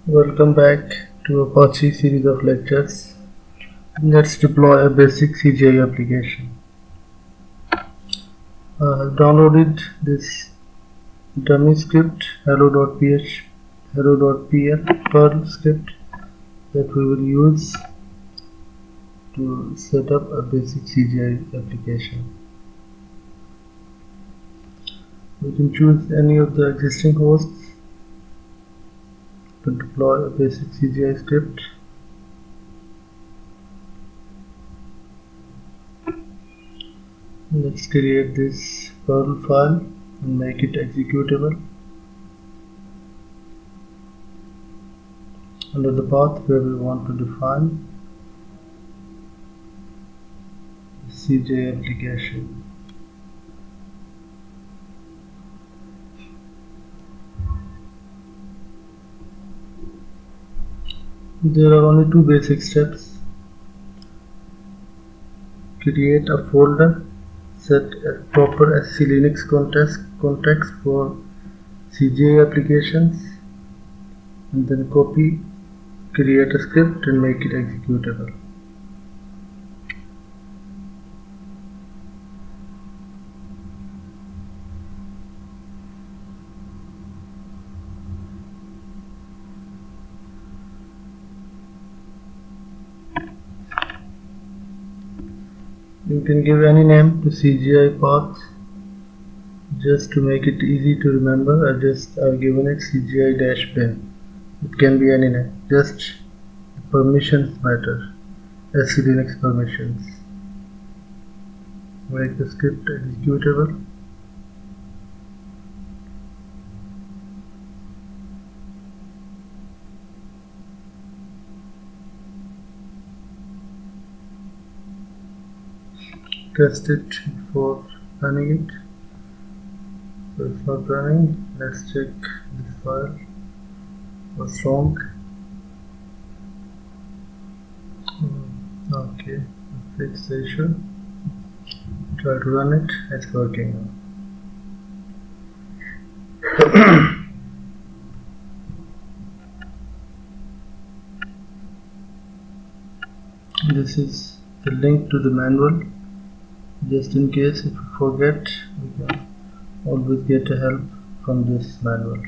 Welcome back to Apache series of lectures. Let's deploy a basic CGI application. I have downloaded this dummy script hello.pl Perl script that we will use to set up a basic CGI application. We can choose any of the existing hosts to deploy a basic CGI script. Let's create this Perl file and make it executable. Under the path where we want to define the CGI application. There are only two basic steps. Create a folder, set a proper SC Linux context for CGI applications, and then create a script and make it executable. You can give any name to CGI path just to make it easy to remember. I've given it CGI-bin. It can be any name, just the permissions matter. SC Linux permissions. Make the script executable. Test it before running it. So it's not running. Let's check this file. What's wrong? Okay, fix the issue. Try to run it. It's working now. This is the link to the manual. Just in case if you forget, we can always get help from this manual.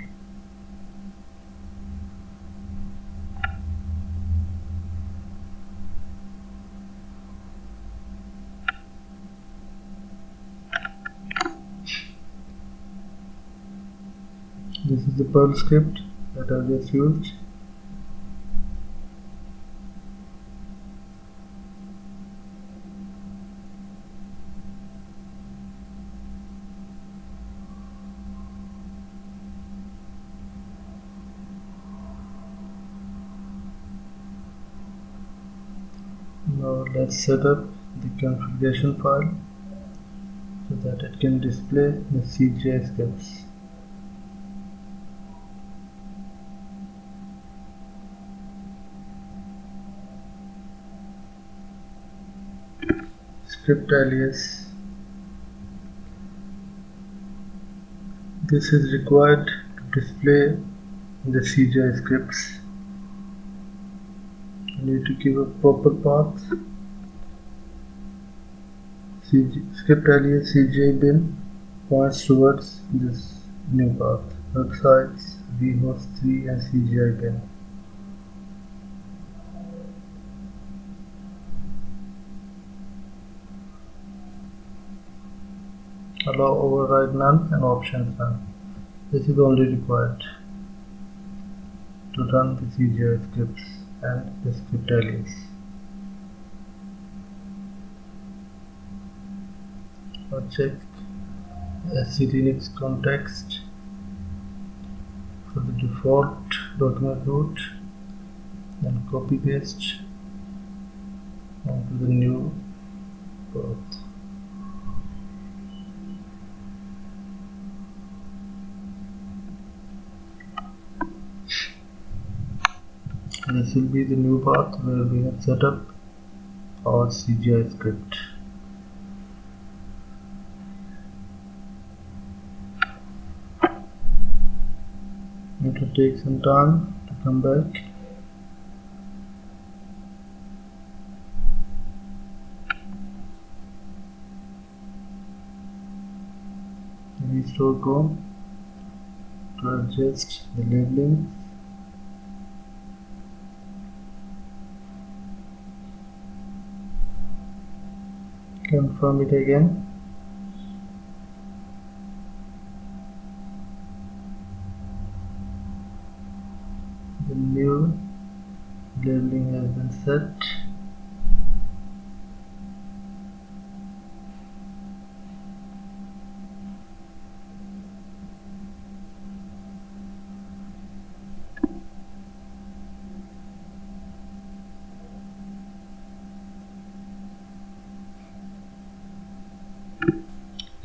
This is the Perl script that I just used. Now let's set up the configuration file so that it can display the CGI scripts. Script alias. This is required to display the CGI scripts. You need to give a proper path. Script alias CGI-bin points towards this new path. Websites, vhost3 and CGI-bin. Allow override none and options none. This is only required to run the CGI scripts and the script alias. Now check SC Linux context for the default document root and copy paste onto the new path. This will be the new path where we have set up our CGI script. It will take some time to Come back. Restore Chrome to adjust the labeling. Confirm it again. The new labeling has been set.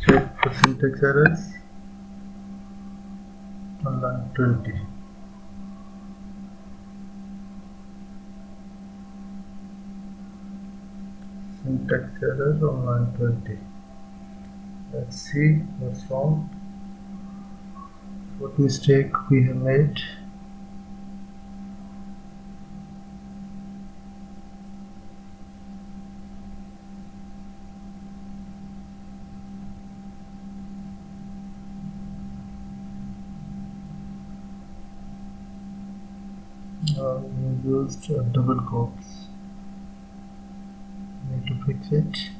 Check for syntax errors on line 20. Syntax errors on line 20. Let's see what's wrong. What mistake we have made. We used double quotes. Need to fix it.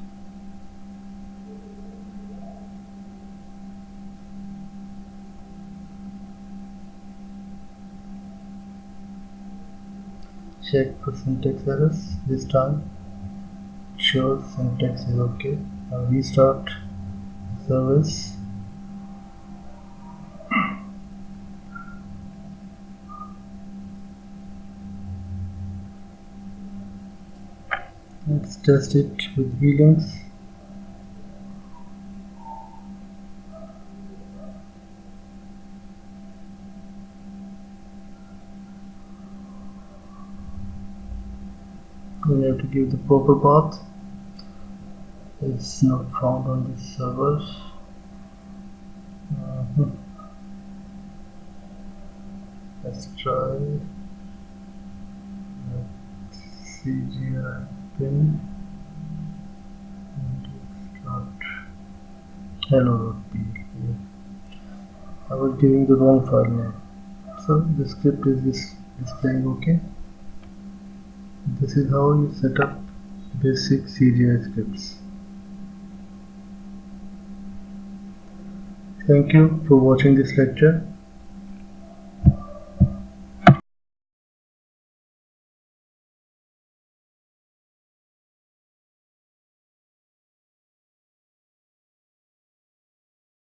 Check for syntax errors. This time it shows syntax is okay. Now restart the service. Let's test it with V-links. We have to give the proper path. It's not found on this server. Let's try CGI pin and extract hello.pl. I was giving the wrong file name, so the script is displaying okay. This is how you set up basic CGI scripts. Thank you for watching this lecture.